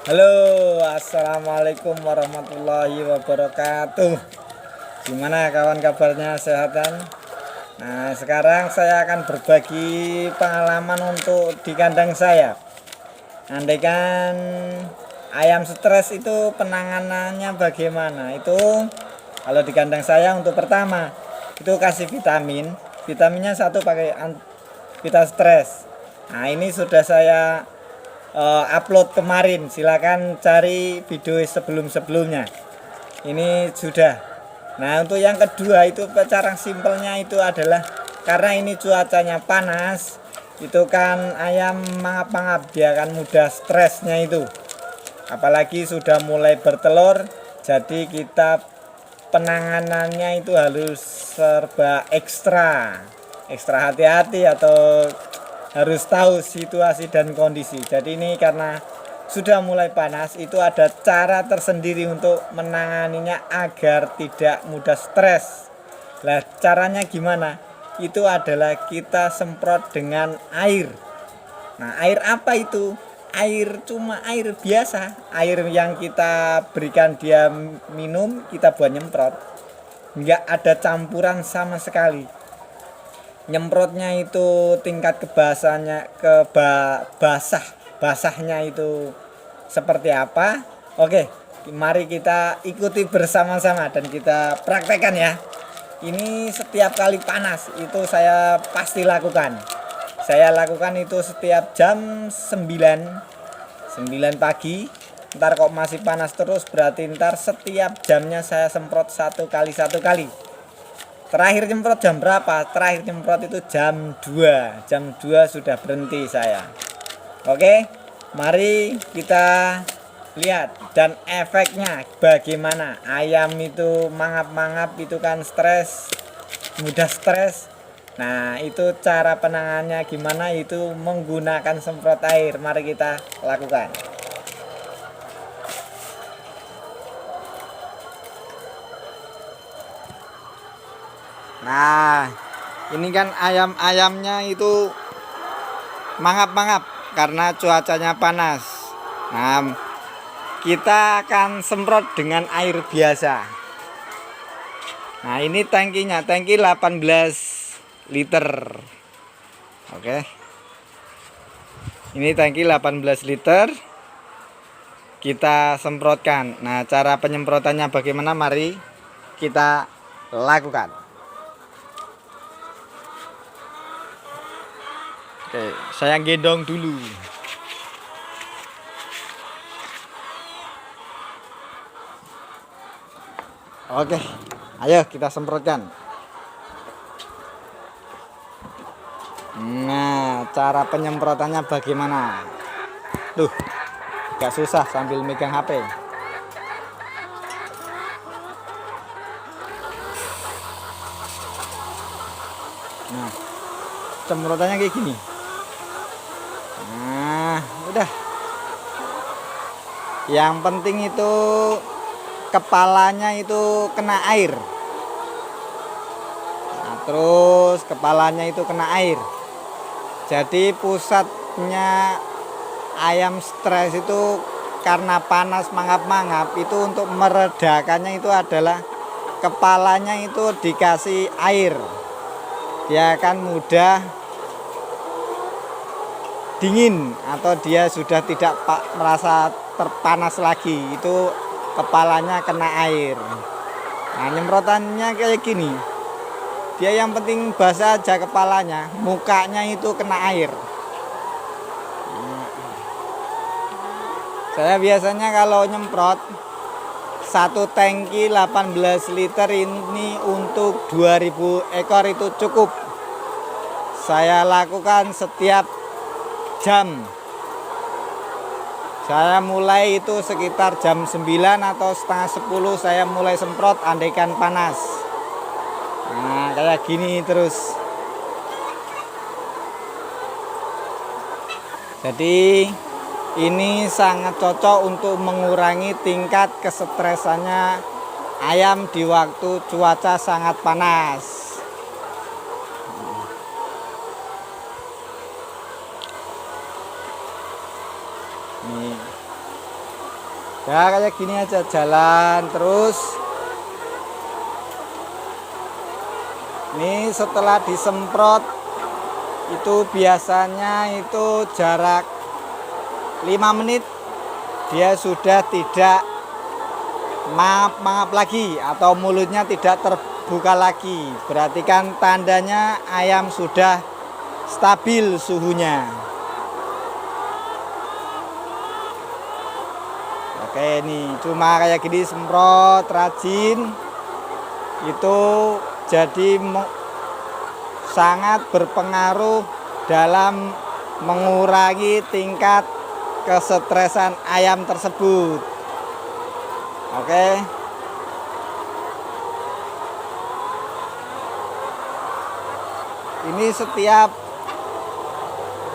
Halo, assalamualaikum warahmatullahi wabarakatuh. Gimana kawan kabarnya, sehat kan? Nah, sekarang saya akan berbagi pengalaman untuk di kandang saya. Andaikan ayam stres itu penanganannya bagaimana? Itu kalau di kandang saya untuk pertama itu kasih vitamin. Vitaminnya satu pakai Vita Stress. Nah, ini sudah saya upload kemarin, silakan cari video sebelum-sebelumnya. Ini sudah. Nah, untuk yang kedua itu cara simpelnya itu adalah karena ini cuacanya panas, itu kan ayam mangap-mangap, dia akan mudah stresnya itu. Apalagi sudah mulai bertelur, jadi kita penanganannya itu harus serba ekstra hati-hati atau harus tahu situasi dan kondisi. Jadi ini karena sudah mulai panas, itu ada cara tersendiri untuk menanganinya agar tidak mudah stres. Nah, caranya gimana? Itu adalah kita semprot dengan air. Nah, air apa itu? Cuma air biasa, air yang kita berikan dia minum, kita buat nyemprot. Enggak ada campuran sama sekali. Nyemprotnya itu tingkat basahnya itu seperti apa? Oke, mari kita ikuti bersama-sama dan kita praktekkan ya. Ini setiap kali panas itu saya pasti lakukan. Saya lakukan itu setiap jam 9 pagi. Ntar kok masih panas terus, berarti ntar setiap jamnya saya semprot satu kali. Terakhir nyemprot jam berapa? Terakhir nyemprot itu jam 2. Jam 2 sudah berhenti saya. Oke, mari kita lihat dan efeknya bagaimana. Ayam itu mangap-mangap itu kan stres, mudah stres. Nah, itu cara penanganannya gimana, itu menggunakan semprot air. Mari kita lakukan. Nah, ini kan ayam-ayamnya itu mangap-mangap karena cuacanya panas. Nah, kita akan semprot dengan air biasa. Nah, ini tangkinya, tangki 18 liter. Oke. Ini tangki 18 liter. Kita semprotkan. Nah, cara penyemprotannya bagaimana? Mari kita lakukan. Oke, saya gendong dulu. Oke, ayo kita semprotkan. Nah, cara penyemprotannya bagaimana? Tuh, gak susah sambil megang HP. Nah, semprotannya kayak gini. Nah, udah. Yang penting itu kepalanya itu kena air. Nah, terus kepalanya itu kena air. Jadi pusatnya ayam stres itu karena panas mangap-mangap, itu untuk meredakannya itu adalah kepalanya itu dikasih air. Dia akan mudah dingin atau dia sudah tidak merasa terpanas lagi, itu kepalanya kena air. Nah, nyemprotannya kayak gini, dia yang penting basah aja kepalanya, mukanya itu kena air. Saya biasanya kalau nyemprot satu tangki 18 liter ini untuk 2000 ekor itu cukup. Saya lakukan setiap jam. Saya mulai itu sekitar jam 9 atau setengah 10 saya mulai semprot andaikan panas. Nah, kayak gini terus. Jadi ini sangat cocok untuk mengurangi tingkat kesetresannya ayam di waktu cuaca sangat panas. Nih. Ya kayak gini aja, jalan terus. Ini setelah disemprot itu biasanya itu jarak 5 menit dia sudah tidak mangap lagi atau mulutnya tidak terbuka lagi. Berarti kan tandanya ayam sudah stabil suhunya. Oke, nih cuma kayak gini semprot rajin itu jadi sangat berpengaruh dalam mengurangi tingkat kesetresan ayam tersebut. Oke. Ini setiap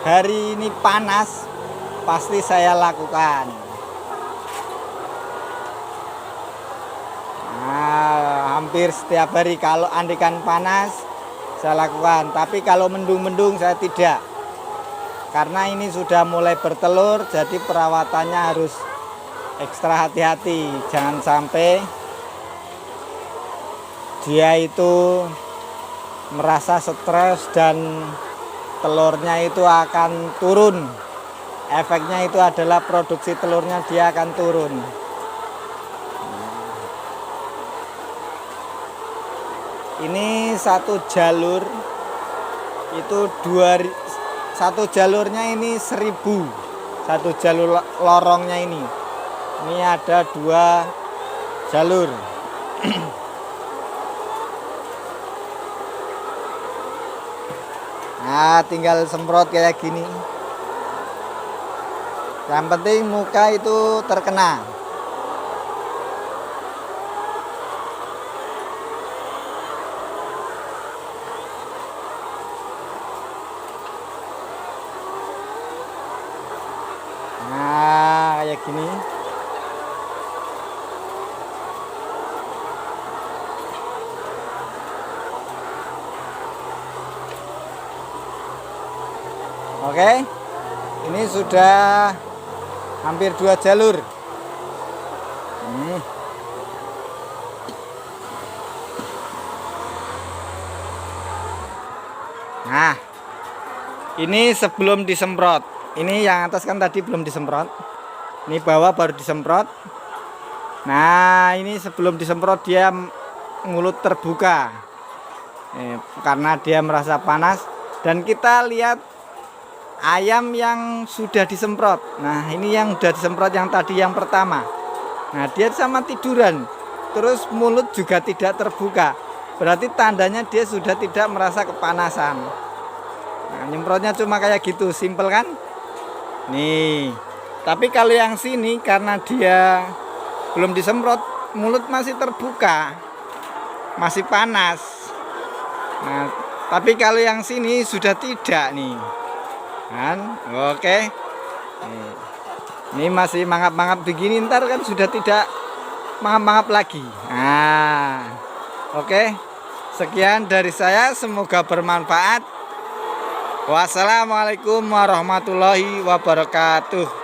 hari ini panas pasti saya lakukan. Nah, hampir setiap hari kalau andikan panas saya lakukan, tapi kalau mendung-mendung saya tidak. Karena ini sudah mulai bertelur, jadi perawatannya harus ekstra hati-hati. Jangan sampai dia itu merasa stres dan telurnya itu akan turun. Efeknya itu adalah produksi telurnya dia akan turun. Ini satu jalur itu satu jalurnya ini 1000, satu jalur lorongnya ini ada 2 jalur. Nah tinggal semprot kayak gini, yang penting muka itu terkena. Nah kayak gini. Oke, ini sudah hampir 2 jalur. Nah ini sebelum disemprot. Ini yang atas kan tadi belum disemprot, ini bawah baru disemprot. Nah ini sebelum disemprot dia mulut terbuka karena dia merasa panas. Dan kita lihat ayam yang sudah disemprot. Nah ini yang sudah disemprot yang tadi yang pertama. Nah dia sama tiduran, terus mulut juga tidak terbuka. Berarti tandanya dia sudah tidak merasa kepanasan. Nah nyemprotnya cuma kayak gitu, simple kan? Nih, tapi kalau yang sini karena dia belum disemprot, mulut masih terbuka, masih panas. Nah, tapi kalau yang sini sudah tidak nih, kan? Oke. Ini masih mangap-mangap begini, ntar kan sudah tidak mangap-mangap lagi. Nah, oke. Sekian dari saya, semoga bermanfaat. Wassalamualaikum warahmatullahi wabarakatuh.